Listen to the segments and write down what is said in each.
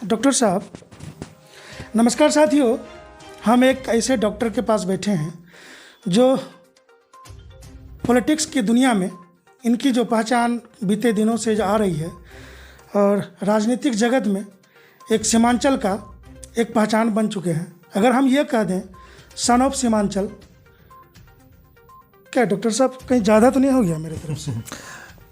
Doctor साहब नमस्कार। साथियों, हम एक ऐसे डॉक्टर के पास बैठे हैं जो पॉलिटिक्स की दुनिया में इनकी जो पहचान बीते दिनों से आ रही है और राजनीतिक जगत में एक सीमांचल का एक पहचान बन चुके हैं। अगर हम ये कह दें सन ऑफ सीमांचल, क्या डॉक्टर साहब कहीं ज़्यादा तो नहीं हो गया मेरे तरफ से?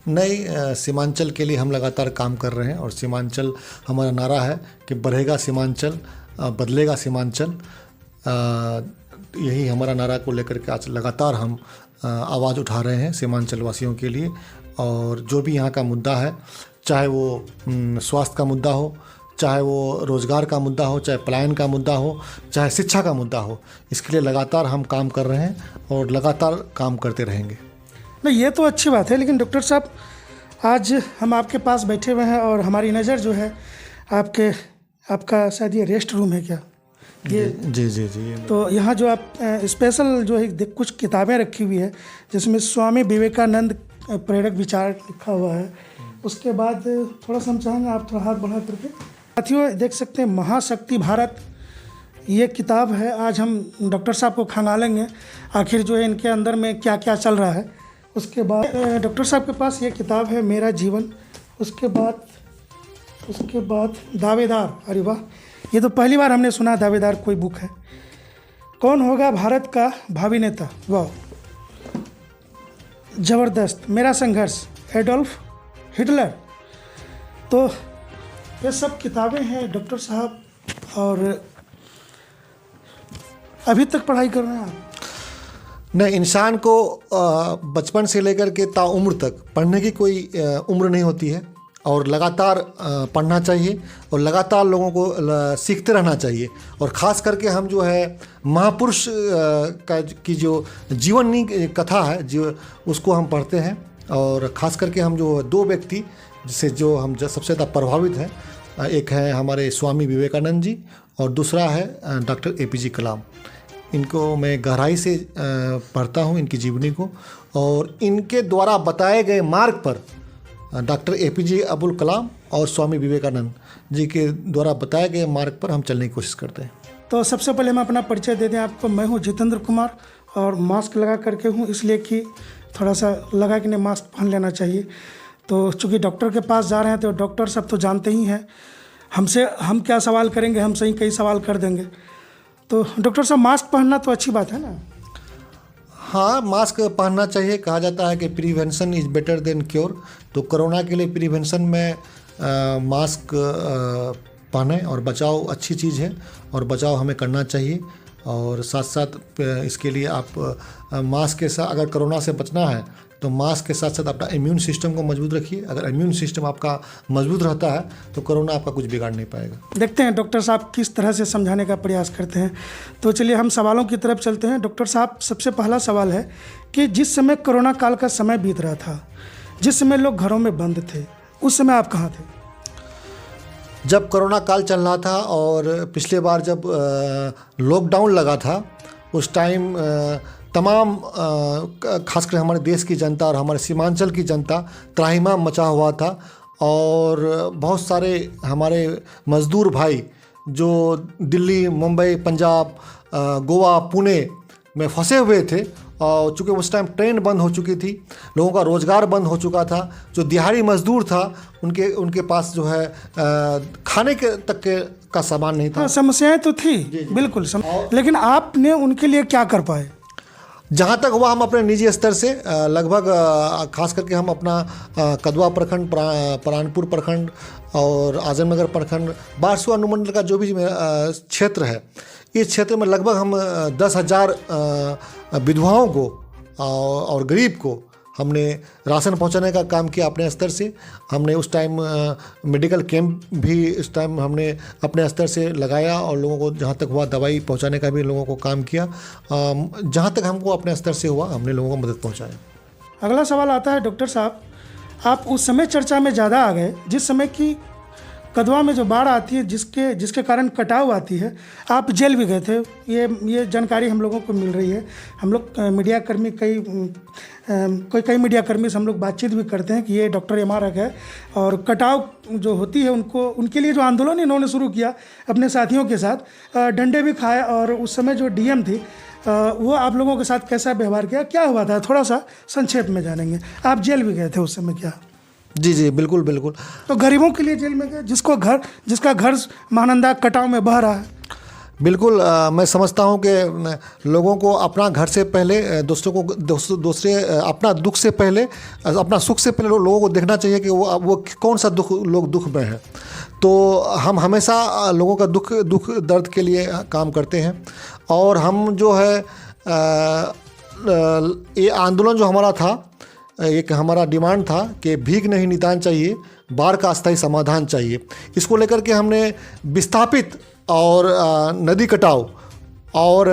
नहीं, सीमांचल के लिए हम लगातार काम कर रहे हैं और सीमांचल हमारा नारा है कि बढ़ेगा सीमांचल, बदलेगा सीमांचल। यही हमारा नारा को लेकर के आज लगातार हम आवाज़ उठा रहे हैं सीमांचल वासियों के लिए। और जो भी यहाँ का मुद्दा है, चाहे वो स्वास्थ्य का मुद्दा हो, चाहे वो रोज़गार का मुद्दा हो, चाहे पलायन का मुद्दा हो, चाहे शिक्षा का मुद्दा हो, इसके लिए लगातार हम काम कर रहे हैं और लगातार काम करते रहेंगे। नहीं, ये तो अच्छी बात है, लेकिन डॉक्टर साहब आज हम आपके पास बैठे हुए हैं और हमारी नज़र जो है आपका शायद ये रेस्ट रूम है क्या? ये जी। तो यहाँ जो आप स्पेशल जो है कुछ किताबें रखी हुई है जिसमें स्वामी विवेकानंद प्रेरक विचार लिखा हुआ है। उसके बाद थोड़ा सा हम चाहेंगे आप थोड़ा हाथ बढ़ा करके, साथियों देख सकते हैं, महाशक्ति भारत ये किताब है। आज हम डॉक्टर साहब को खंगालेंगे आखिर जो है इनके अंदर में क्या क्या चल रहा है। उसके बाद डॉक्टर साहब के पास ये किताब है मेरा जीवन। उसके बाद दावेदार, अरे वाह, ये तो पहली बार हमने सुना दावेदार कोई बुक है। कौन होगा भारत का भावी नेता, वाह ज़बरदस्त। मेरा संघर्ष, एडोल्फ हिटलर। तो ये सब किताबें हैं डॉक्टर साहब, और अभी तक पढ़ाई कर रहे हैं आप? नहीं, इंसान को बचपन से लेकर के ताउम्र तक पढ़ने की कोई उम्र नहीं होती है और लगातार पढ़ना चाहिए और लगातार लोगों को सीखते रहना चाहिए। और ख़ास करके हम जो है महापुरुष की जो जीवनी कथा है जो उसको हम पढ़ते हैं। और ख़ास करके हम जो दो व्यक्ति जिससे जो हम सबसे ज़्यादा प्रभावित हैं, एक है हमारे स्वामी विवेकानंद जी और दूसरा है डॉक्टर APJ कलाम। इनको मैं गहराई से पढ़ता हूँ, इनकी जीवनी को, और इनके द्वारा बताए गए मार्ग पर डॉक्टर APJ अब्दुल कलाम और स्वामी विवेकानंद जी के द्वारा बताए गए मार्ग पर हम चलने की कोशिश करते हैं। तो सबसे पहले हम अपना परिचय दे दें आपको। मैं हूँ जितेंद्र कुमार और मास्क लगा करके हूँ, इसलिए कि थोड़ा सा लगा कि नहीं मास्क पहन लेना चाहिए। तो चूँकि डॉक्टर के पास जा रहे हैं तो डॉक्टर सब तो जानते ही हैं हमसे, हम क्या सवाल करेंगे, हम सही कई सवाल कर देंगे। तो डॉक्टर साहब मास्क पहनना तो अच्छी बात है ना? हाँ, मास्क पहनना चाहिए। कहा जाता है कि prevention is better than cure. तो कोरोना के लिए प्रिवेंशन में मास्क पहने और बचाव अच्छी चीज़ है और बचाव हमें करना चाहिए। और साथ साथ इसके लिए आप मास्क के साथ, अगर कोरोना से बचना है तो मास्क के साथ साथ अपना इम्यून सिस्टम को मजबूत रखिए। अगर इम्यून सिस्टम आपका मजबूत रहता है तो कोरोना आपका कुछ बिगाड़ नहीं पाएगा। देखते हैं डॉक्टर साहब किस तरह से समझाने का प्रयास करते हैं। तो चलिए हम सवालों की तरफ चलते हैं। डॉक्टर साहब, सबसे पहला सवाल है कि जिस समय कोरोना काल का समय बीत रहा था, जिस समय लोग घरों में बंद थे, उस समय आप कहाँ थे? जब कोरोना काल चल रहा था और पिछले बार जब लॉकडाउन लगा था, उस टाइम तमाम खासकर हमारे देश की जनता और हमारे सीमांचल की जनता त्राहिमाम मचा हुआ था। और बहुत सारे हमारे मज़दूर भाई जो दिल्ली, मुंबई, पंजाब, गोवा, पुणे में फंसे हुए थे, और चूँकि उस टाइम ट्रेन बंद हो चुकी थी, लोगों का रोज़गार बंद हो चुका था, जो दिहाड़ी मज़दूर था उनके पास जो है खाने के तक का सामान नहीं था। समस्याएं तो थी बिल्कुल, लेकिन आपने उनके लिए क्या कर पाए? जहाँ तक हुआ हम अपने निजी स्तर से लगभग खास करके हम अपना कदवा प्रखंड, परानपुर प्रखंड और आजमनगर प्रखंड, बारसू अनुमंडल का जो भी क्षेत्र है, इस क्षेत्र में लगभग हम 10,000 विधवाओं को और गरीब को हमने राशन पहुंचाने का काम किया अपने स्तर से। हमने उस टाइम मेडिकल कैंप भी इस टाइम हमने अपने स्तर से लगाया और लोगों को जहां तक हुआ दवाई पहुंचाने का भी लोगों को काम किया। जहां तक हमको अपने स्तर से हुआ हमने लोगों को मदद पहुंचाया। अगला सवाल आता है डॉक्टर साहब, आप उस समय चर्चा में ज़्यादा आ गए जिस समय की कदवा में जो बाढ़ आती है जिसके कारण कटाव आती है, आप जेल भी गए थे, ये जानकारी हम लोगों को मिल रही है। हम लोग मीडिया कर्मी कई मीडिया कर्मी से हम लोग बातचीत भी करते हैं कि ये डॉक्टर एम.आर. हक है और कटाव जो होती है उनके लिए जो आंदोलन इन्होंने शुरू किया अपने साथियों के साथ, डंडे भी खाए, और उस समय जो डीएम थी वो आप लोगों के साथ कैसा व्यवहार किया, क्या हुआ था, थोड़ा सा संक्षेप में जानेंगे। आप जेल भी गए थे उस समय, क्या? जी बिल्कुल बिल्कुल। तो गरीबों के लिए जेल में गए, जिसका घर महानंदा कटाव में बह रहा है। बिल्कुल, मैं समझता हूँ कि लोगों को अपना घर से पहले दूसरे अपना दुख से पहले, अपना सुख से पहले लोगों को देखना चाहिए कि वो कौन सा लोग दुख में है। तो हम हमेशा लोगों का दुख दर्द के लिए काम करते हैं। और हम जो है ये आंदोलन जो हमारा था, एक हमारा डिमांड था कि भीख नहीं निदान चाहिए, बाढ़ का अस्थायी समाधान चाहिए। इसको लेकर के हमने विस्थापित और नदी कटाव और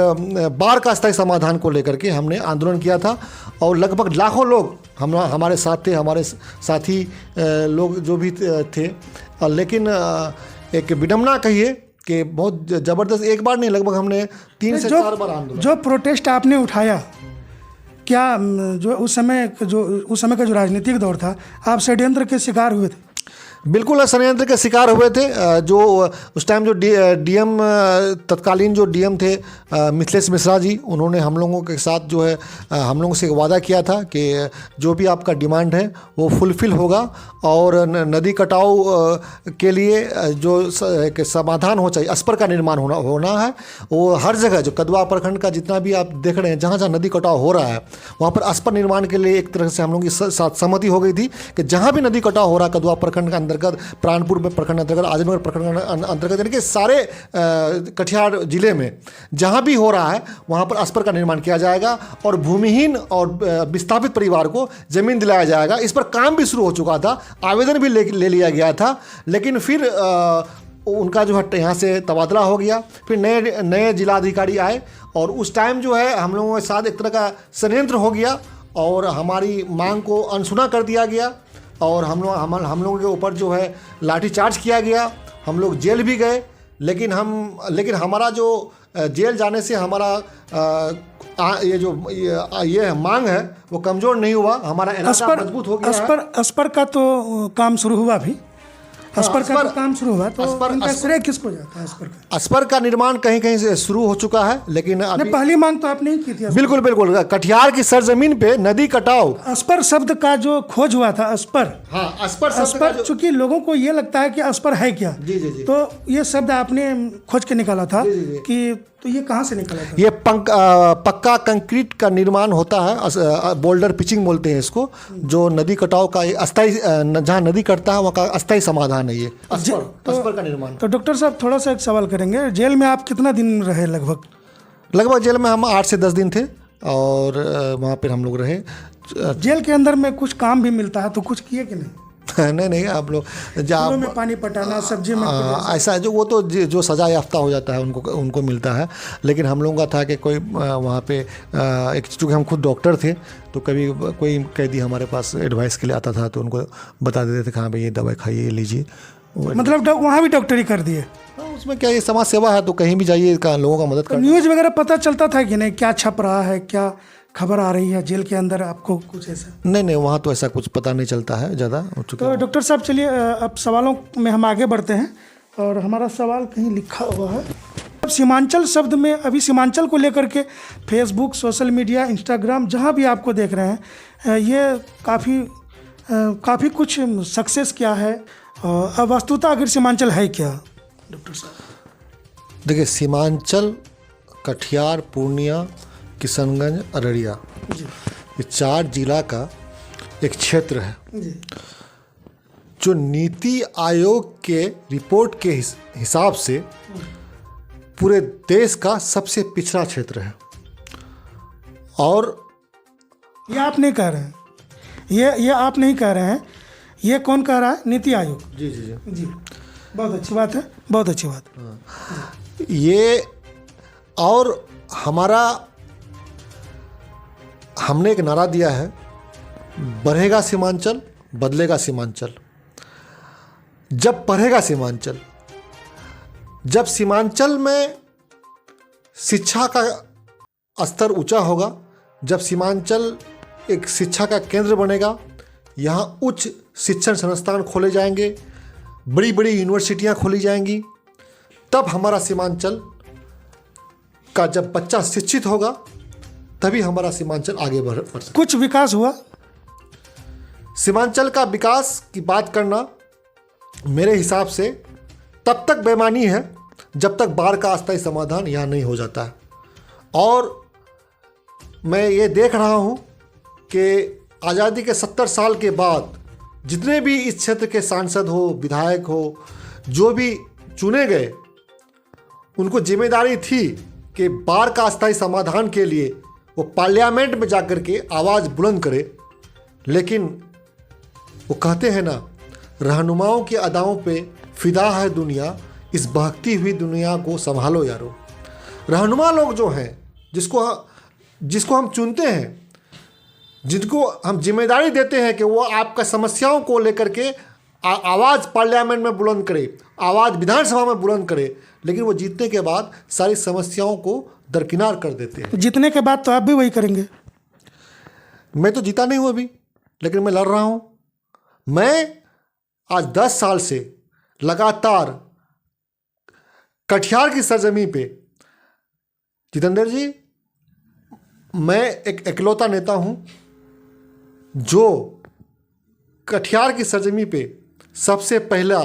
बाढ़ का अस्थायी समाधान को लेकर के हमने आंदोलन किया था। और लगभग लाखों लोग हमारे साथ थे, हमारे साथी लोग जो भी थे। लेकिन एक विडम्बना कहिए कि बहुत ज़बरदस्त, एक बार नहीं, लगभग हमने 3 से 4 बार आंदोलन। जो प्रोटेस्ट आपने उठाया, क्या जो उस समय का जो राजनीतिक दौर था, आप षड्यंत्र के शिकार हुए थे? बिल्कुल षड्यंत्र के शिकार हुए थे। जो उस टाइम जो डीएम तत्कालीन जो डीएम थे मिथिलेश मिश्रा जी, उन्होंने हम लोगों के साथ जो है हम लोगों से वादा किया था कि जो भी आपका डिमांड है वो फुलफिल होगा और नदी कटाव के लिए जो एक समाधान हो चाहिए, अस्पर का निर्माण होना है। वो हर जगह जो कदवा प्रखंड का जितना भी आप देख रहे हैं, जहाँ जहाँ नदी कटाव हो रहा है वहाँ पर अस्पर निर्माण के लिए एक तरह से हम लोगों की साथ सहमति हो गई थी कि जहाँ भी नदी कटाव हो रहा है कदवा प्रखंड का अंतर्गत, प्राणपुर में प्रखंड अंतर्गत, आजमगढ़ प्रखंड अंतर्गत, यानी कि सारे कटिहार जिले में जहां भी हो रहा है वहां पर अस्पर का निर्माण किया जाएगा और भूमिहीन और विस्थापित परिवार को जमीन दिलाया जाएगा। इस पर काम भी शुरू हो चुका था, आवेदन भी ले लिया गया था। लेकिन फिर उनका जो है यहाँ से तबादला हो गया, फिर नए जिलाधिकारी आए और उस टाइम जो है हम लोगों के साथ एक तरह का षड्यंत्र हो गया और हमारी मांग को अनसुना कर दिया गया और हम लोगों के ऊपर जो है लाठीचार्ज किया गया। हम लोग जेल भी गए, लेकिन हमारा जो जेल जाने से हमारा ये मांग है वो कमज़ोर नहीं हुआ, हमारा इरादा मजबूत हो गया। अस्पर का तो काम शुरू हुआ भी, अस्पर का तो काम शुरू हुआ, तो इनका श्रेय किसको जाता है? अस्पर का निर्माण कहीं कहीं से शुरू हो चुका है, लेकिन अभी पहली मांग तो आपने ही की थी। बिल्कुल कटिहार की सरजमीन पे नदी कटाव, अस्पर शब्द का जो खोज हुआ था, अस्पर, हाँ अस्पर चूंकि लोगों को ये लगता है कि अस्पर है क्या। जी। तो ये शब्द आपने खोज के निकाला था कि, तो ये कहाँ से निकला था? ये पक्का कंक्रीट का निर्माण होता है, बोल्डर पिचिंग बोलते हैं इसको, जो नदी कटाव का अस्थायी, जहाँ नदी कटता है वहाँ का अस्थायी समाधान है ये अस्पर का निर्माण। तो डॉक्टर साहब थोड़ा सा एक सवाल करेंगे, जेल में आप कितना दिन रहे? लगभग जेल में हम 8 से 10 दिन थे और वहाँ पर हम लोग रहे। जेल के अंदर में कुछ काम भी मिलता है, तो कुछ किए कि नहीं? नहीं, आप लोग में पानी पटाना, सब्जी में ऐसा है, वो तो जो सजा याफ्ता हो जाता है उनको मिलता है। लेकिन हम लोगों का था कि कोई वहाँ पे चूँकि हम खुद डॉक्टर थे, तो कभी कोई कैदी हमारे पास एडवाइस के लिए आता था तो उनको बता देते थे कि हाँ भाई ये दवाई खाइए, लीजिए। मतलब वहाँ भी डॉक्टरी कर दिए? उसमें क्या, ये समाज सेवा है तो कहीं भी जाइए, लोगों का मदद कर। न्यूज़ वगैरह पता चलता था कि नहीं, क्या छप रहा है, क्या खबर आ रही है जेल के अंदर आपको कुछ ऐसा? नहीं, वहाँ तो ऐसा कुछ पता नहीं चलता है ज़्यादा। तो डॉक्टर साहब चलिए अब सवालों में हम आगे बढ़ते हैं और हमारा सवाल कहीं लिखा हुआ है। अब सीमांचल शब्द में, अभी सीमांचल को लेकर के फेसबुक, सोशल मीडिया, इंस्टाग्राम, जहाँ भी आपको देख रहे हैं, ये काफ़ी कुछ सक्सेस किया है। अब वस्तुतः आखिर सीमांचल है क्या डॉक्टर साहब? देखिए, सीमांचल कटिहार, पूर्णिया, किशनगंज, अररिया, ये 4 जिला का एक क्षेत्र है जो नीति आयोग के रिपोर्ट के हिसाब से पूरे देश का सबसे पिछड़ा क्षेत्र है। और ये आप नहीं कह रहे हैं, ये आप नहीं कह रहे हैं, ये कौन कह रहा है? नीति आयोग। जी, बहुत अच्छी बात है, बहुत अच्छी बात है। ये और हमने एक नारा दिया है, बढ़ेगा सीमांचल, बदलेगा सीमांचल। जब पढ़ेगा सीमांचल, जब सीमांचल में शिक्षा का स्तर ऊंचा होगा, जब सीमांचल एक शिक्षा का केंद्र बनेगा, यहाँ उच्च शिक्षण संस्थान खोले जाएंगे, बड़ी बड़ी यूनिवर्सिटियाँ खोली जाएंगी, तब हमारा सीमांचल का जब बच्चा शिक्षित होगा तभी हमारा सीमांचल आगे बढ़ सकता। कुछ विकास हुआ? सीमांचल का विकास की बात करना मेरे हिसाब से तब तक बेईमानी है जब तक बाढ़ का अस्थायी समाधान यहाँ नहीं हो जाता है। और मैं ये देख रहा हूँ कि आज़ादी के 70 साल के बाद जितने भी इस क्षेत्र के सांसद हो, विधायक हो, जो भी चुने गए, उनको जिम्मेदारी थी कि बाढ़ का अस्थायी समाधान के लिए वो पार्लियामेंट में जाकर के आवाज़ बुलंद करे। लेकिन वो कहते हैं ना, रहनुमाओं की अदाओं पे फिदा है दुनिया, इस बहकती हुई दुनिया को संभालो यारो। रहनुमा लोग जो हैं, जिसको हम चुनते हैं, जिनको हम जिम्मेदारी देते हैं कि वो आपका समस्याओं को लेकर के आवाज़ पार्लियामेंट में बुलंद करे, आवाज़ विधानसभा में बुलंद करे, लेकिन वो जीतने के बाद सारी समस्याओं को दरकिनार कर देते हैं। जीतने के बाद तो आप भी वही करेंगे। मैं तो जीता नहीं हूँ अभी, लेकिन मैं लड़ रहा हूँ। मैं आज 10 साल से लगातार कटिहार की सरजमी पे, जितेंद्र जी, मैं एक इकलौता नेता हूँ जो कटिहार की सरजमी पे सबसे पहला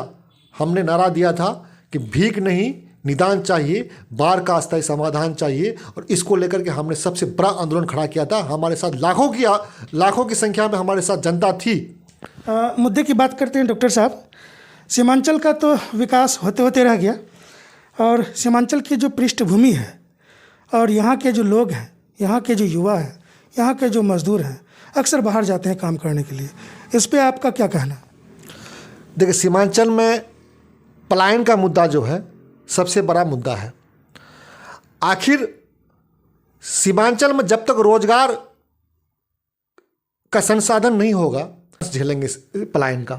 हमने नारा दिया था कि भीख नहीं, निदान चाहिए, बाढ़ का अस्थायी समाधान चाहिए। और इसको लेकर के हमने सबसे बड़ा आंदोलन खड़ा किया था। हमारे साथ लाखों की संख्या में हमारे साथ जनता थी। मुद्दे की बात करते हैं डॉक्टर साहब। सीमांचल का तो विकास होते होते रह गया, और सीमांचल की जो पृष्ठभूमि है और यहाँ के जो लोग हैं, यहाँ के जो युवा हैं, यहाँ के जो मजदूर हैं, अक्सर बाहर जाते हैं काम करने के लिए। इस पे आपका क्या कहना? देखिए, सीमांचल में पलायन का मुद्दा जो है सबसे बड़ा मुद्दा है। आखिर सीमांचल में जब तक रोजगार का संसाधन नहीं होगा, झेलेंगे पलायन का।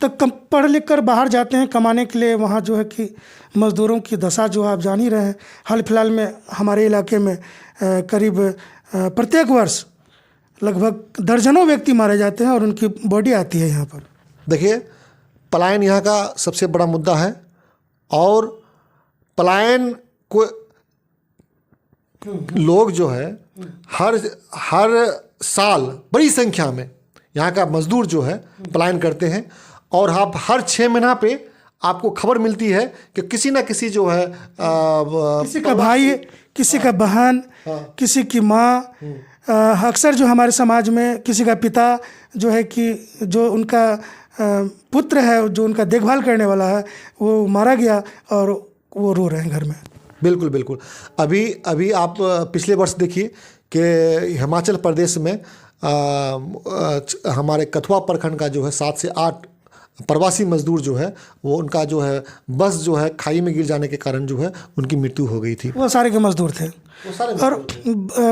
तो पढ़ लिख कर बाहर जाते हैं कमाने के लिए, वहाँ जो है कि मज़दूरों की दशा जो आप जान ही रहे हैं। हाल फिलहाल में हमारे इलाके में करीब प्रत्येक वर्ष लगभग दर्जनों व्यक्ति मारे जाते हैं और उनकी बॉडी आती है यहाँ पर। देखिए, पलायन यहाँ का सबसे बड़ा मुद्दा है, और पलायन को लोग जो है हर साल बड़ी संख्या में यहाँ का मजदूर जो है पलायन करते हैं। और आप हर 6 महीना पे आपको खबर मिलती है कि किसी ना किसी जो है किसी का भाई, किसी का बहन, किसी की माँ, अक्सर जो हमारे समाज में किसी का पिता जो है कि जो उनका पुत्र है, जो उनका देखभाल करने वाला है, वो मारा गया और वो रो रहे हैं घर में। बिल्कुल बिल्कुल। अभी आप पिछले वर्ष देखिए कि हिमाचल प्रदेश में हमारे कथुआ प्रखंड का जो है 7 से 8 प्रवासी मजदूर जो है, वो उनका जो है बस जो है खाई में गिर जाने के कारण जो है उनकी मृत्यु हो गई थी। वो सारे के मजदूर थे। और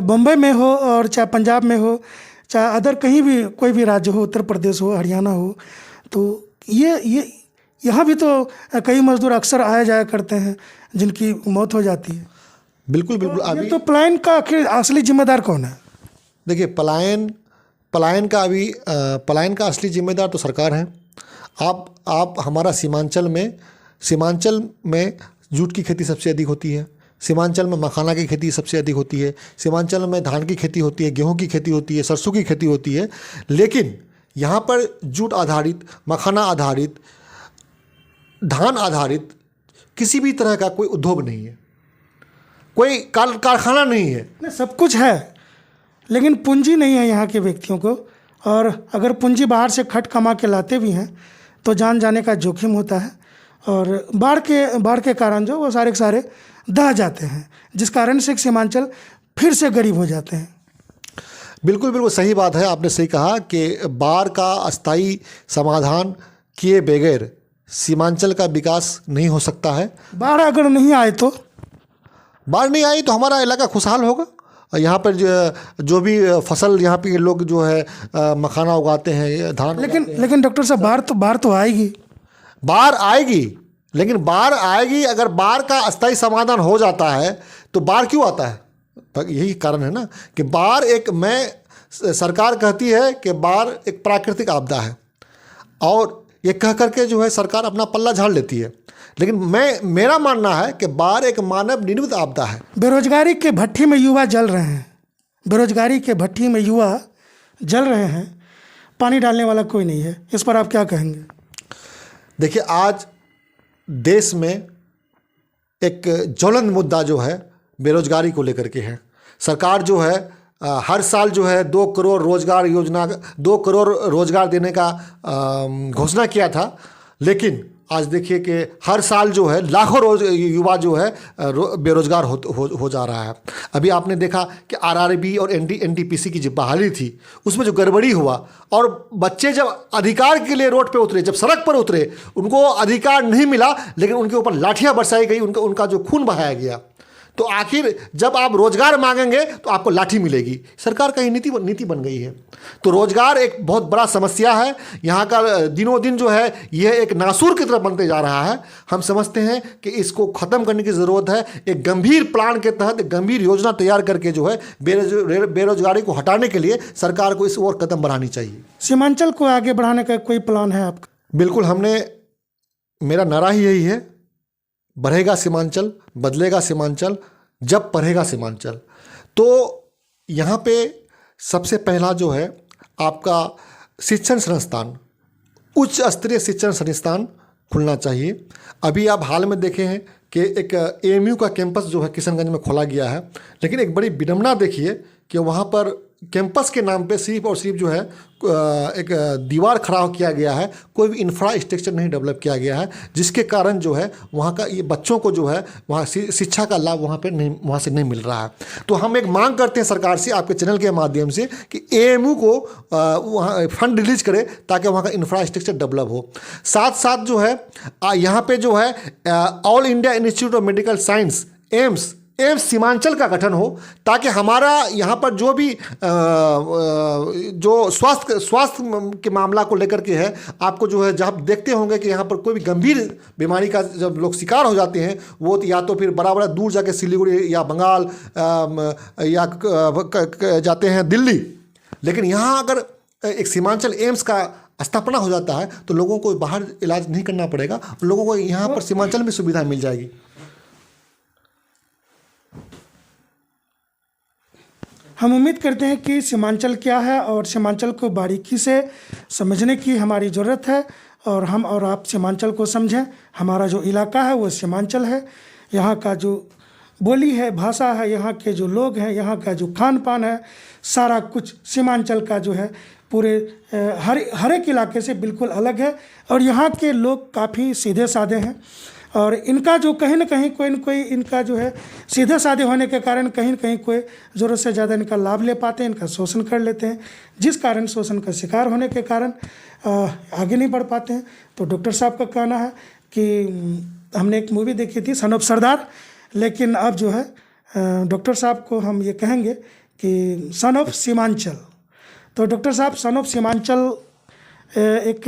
बम्बई में हो और चाहे पंजाब में हो, चाहे अदर कहीं भी कोई भी राज्य हो, उत्तर प्रदेश हो, हरियाणा हो, तो ये यहाँ भी तो कई मजदूर अक्सर आया जाया करते हैं जिनकी मौत हो जाती है। बिल्कुल बिल्कुल। अभी तो पलायन का आखिर असली जिम्मेदार कौन है? देखिए, पलायन का असली जिम्मेदार तो सरकार है। आप हमारा सीमांचल में जूट की खेती सबसे अधिक होती है, सीमांचल में मखाना की खेती सबसे अधिक होती है, सीमांचल में धान की खेती होती है, गेहूं की खेती होती है, सरसों की खेती होती है। लेकिन यहाँ पर जूट आधारित, मखाना आधारित, धान आधारित किसी भी तरह का कोई उद्योग नहीं है, कोई कारखाना नहीं है। सब कुछ है, लेकिन पूंजी नहीं है यहाँ के व्यक्तियों को। और अगर पूंजी बाहर से खट कमा के लाते भी हैं तो जान जाने का जोखिम होता है, और बाढ़ के कारण जो वो सारे के सारे दह जाते हैं, जिस कारण से सीमांचल फिर से गरीब हो जाते हैं। बिल्कुल बिल्कुल सही बात है, आपने सही कहा कि बाढ़ का अस्थायी समाधान किए बगैर सीमांचल का विकास नहीं हो सकता है। बाढ़ अगर नहीं आए तो हमारा इलाका खुशहाल होगा। यहाँ पर जो भी फसल यहाँ पे लोग जो है मखाना उगाते हैं, धान लेकिन डॉक्टर साहब बाढ़ तो आएगी। बाढ़ आएगी, लेकिन बाढ़ आएगी, अगर बाढ़ का अस्थायी समाधान हो जाता है तो बाढ़ क्यों आता है? यही कारण है ना कि बाढ़ सरकार कहती है कि बाढ़ एक प्राकृतिक आपदा है, और ये कह करके जो है सरकार अपना पल्ला झाड़ लेती है। लेकिन मेरा मानना है कि बाढ़ एक मानव निर्मित आपदा है। बेरोजगारी के भट्ठी में युवा जल रहे हैं, बेरोजगारी के भट्ठी में युवा जल रहे हैं, पानी डालने वाला कोई नहीं है। इस पर आप क्या कहेंगे? देखिए, आज देश में एक ज्वलंत मुद्दा जो है बेरोजगारी को लेकर के है। सरकार जो है हर साल जो है 2 करोड़ रोजगार देने का घोषणा किया था, लेकिन आज देखिए कि हर साल जो है लाखों युवा जो है बेरोजगार हो जा रहा है। अभी आपने देखा कि आरआरबी और एनटीपीसी की जो बहाली थी उसमें जो गड़बड़ी हुआ, और बच्चे जब अधिकार के लिए रोड पे उतरे, जब सड़क पर उतरे, उनको अधिकार नहीं मिला, लेकिन उनके ऊपर लाठियां बरसाई गई, उनका जो खून बहाया गया। तो आखिर जब आप रोजगार मांगेंगे तो आपको लाठी मिलेगी। सरकार का ये नीति बन गई है। तो रोजगार एक बहुत बड़ा समस्या है। यहाँ का दिनों दिन जो है यह एक नासूर की तरफ बनते जा रहा है। हम समझते हैं कि इसको ख़त्म करने की ज़रूरत है। एक गंभीर प्लान के तहत एक गंभीर योजना तैयार करके जो है बेरोजगारी को हटाने के लिए सरकार को इस ओर कदम बढ़ानी चाहिए। सीमांचल को आगे बढ़ाने का कोई प्लान है आपका? बिल्कुल, मेरा नारा ही यही है, बढ़ेगा सीमांचल, बदलेगा सीमांचल, जब पढ़ेगा सीमांचल। तो यहाँ पे सबसे पहला जो है आपका शिक्षण संस्थान, उच्च स्तरीय शिक्षण संस्थान खुलना चाहिए। अभी आप हाल में देखे हैं कि एक एएमयू का कैंपस जो है किशनगंज में खोला गया है, लेकिन एक बड़ी विडंबना देखिए कि वहाँ पर कैंपस के नाम पे सिर्फ और सिर्फ जो है एक दीवार खड़ा किया गया है, कोई भी इंफ्रास्ट्रक्चर नहीं डेवलप किया गया है, जिसके कारण जो है वहाँ का ये बच्चों को जो है वहाँ शिक्षा का लाभ वहाँ से नहीं मिल रहा है। तो हम एक मांग करते हैं सरकार से, आपके चैनल के माध्यम से, कि एएमयू को वहाँ फंड रिलीज करे ताकि वहाँ का इंफ्रास्ट्रक्चर डेवलप हो। साथ साथ जो है यहाँ पे जो है all India institute of medical science AIIMS Seemanchal का गठन हो, ताकि हमारा यहाँ पर जो भी जो स्वास्थ्य के मामला को लेकर के है, आपको जो है जब देखते होंगे कि यहाँ पर कोई भी गंभीर बीमारी का जब लोग शिकार हो जाते हैं, वो या तो फिर बड़ा दूर जाके सिलीगुड़ी या बंगाल या जाते हैं दिल्ली। लेकिन यहाँ अगर एक सीमांचल एम्स का स्थापना हो जाता है तो लोगों को बाहर इलाज नहीं करना पड़ेगा, लोगों को यहाँ पर सीमांचल में सुविधा मिल जाएगी। हम उम्मीद करते हैं कि सीमांचल क्या है और सीमांचल को बारीकी से समझने की हमारी ज़रूरत है, और हम और आप सीमांचल को समझें। हमारा जो इलाका है वो सीमांचल है। यहाँ का जो बोली है, भाषा है, यहाँ के जो लोग हैं, यहाँ का जो खान पान है, सारा कुछ सीमांचल का जो है पूरे हर एक इलाके से बिल्कुल अलग है। और यहाँ के लोग काफ़ी सीधे साधे हैं, और इनका जो कहीं ना कहीं कोई न कोई इनका जो है सीधे साधे होने के कारण कहीं न कहीं कोई ज़रूरत से ज़्यादा इनका लाभ ले पाते हैं, इनका शोषण कर लेते हैं, जिस कारण शोषण का शिकार होने के कारण आगे नहीं बढ़ पाते हैं। तो डॉक्टर साहब का कहना है कि हमने एक मूवी देखी थी सन ऑफ सरदार, लेकिन अब जो है डॉक्टर साहब को हम ये कहेंगे कि सन ऑफ सीमांचल। तो डॉक्टर साहब, सन ऑफ सीमांचल, एक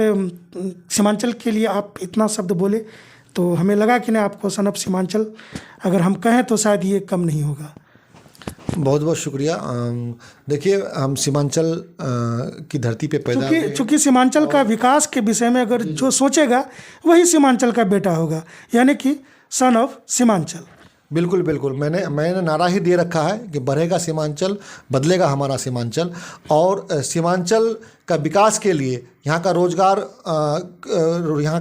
सीमांचल के लिए आप इतना शब्द बोले तो हमें लगा कि नहीं, आपको सन ऑफ सीमांचल अगर हम कहें तो शायद ये कम नहीं होगा। बहुत बहुत शुक्रिया। देखिए, हम सीमांचल की धरती पे पैदा हुए। चूँकि सीमांचल का विकास के विषय में अगर जो सोचेगा वही सीमांचल का बेटा होगा, यानी कि सन ऑफ सीमांचल। बिल्कुल बिल्कुल, मैंने नारा ही दे रखा है कि बढ़ेगा सीमांचल, बदलेगा हमारा सीमांचल। और सीमांचल का विकास के लिए, यहाँ का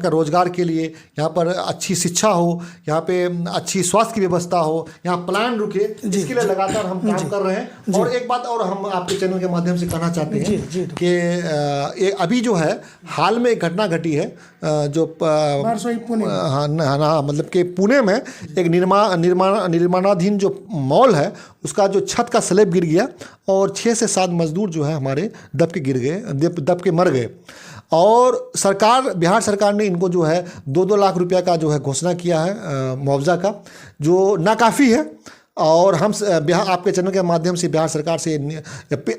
रोजगार के लिए, यहाँ पर अच्छी शिक्षा हो, यहाँ पे अच्छी स्वास्थ्य की व्यवस्था हो, यहाँ प्लान रुके, इसके लिए लगातार हम काम कर रहे हैं। और एक बात और हम आपके चैनल के माध्यम से कहना चाहते हैं कि अभी जो है हाल में एक घटना घटी है जो हाँ मतलब कि पुणे में एक निर्माणाधीन जो मॉल है उसका जो छत का स्लैब गिर गया और 6 से 7 मजदूर जो है हमारे दब के मर गए। और बिहार सरकार ने इनको जो है 2-2 लाख रुपया का जो है घोषणा किया है मुआवजा का, जो नाकाफ़ी है। और हम बिहार आपके चैनल के माध्यम से बिहार सरकार से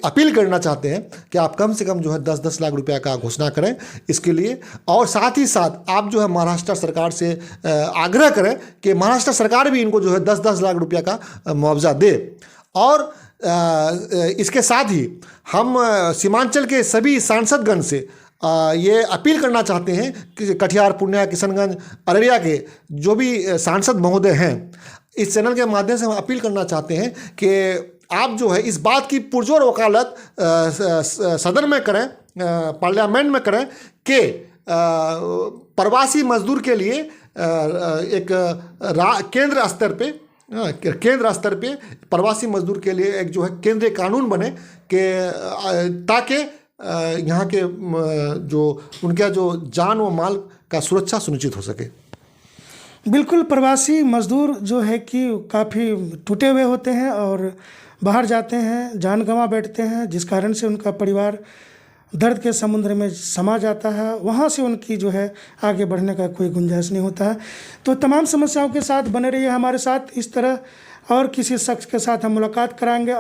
अपील करना चाहते हैं कि आप कम से कम जो है 10-10 लाख रुपया का घोषणा करें इसके लिए। और साथ ही साथ आप जो है महाराष्ट्र सरकार से आग्रह करें कि महाराष्ट्र सरकार भी इनको जो है 10-10 लाख रुपया का मुआवजा दे। और इसके साथ ही हम सीमांचल के सभी सांसदगण से ये अपील करना चाहते हैं कि कटिहार, पूर्णिया, किशनगंज, अररिया के जो भी सांसद महोदय हैं, इस चैनल के माध्यम से हम अपील करना चाहते हैं कि आप जो है इस बात की पुरजोर वकालत सदन में करें, पार्लियामेंट में करें कि प्रवासी मजदूर के लिए एक केंद्र स्तर पे प्रवासी मजदूर के लिए एक जो है केंद्रीय कानून बने कि ताकि यहाँ के जो उनका जो जान व माल का सुरक्षा सुनिश्चित हो सके। बिल्कुल, प्रवासी मजदूर जो है कि काफ़ी टूटे हुए होते हैं और बाहर जाते हैं, जान गंवा बैठते हैं, जिस कारण से उनका परिवार दर्द के समुद्र में समा जाता है। वहाँ से उनकी जो है आगे बढ़ने का कोई गुंजाइश नहीं होता है। तो तमाम समस्याओं के साथ बने रहिए हमारे साथ। इस तरह और किसी शख्स के साथ हम मुलाकात कराएंगे।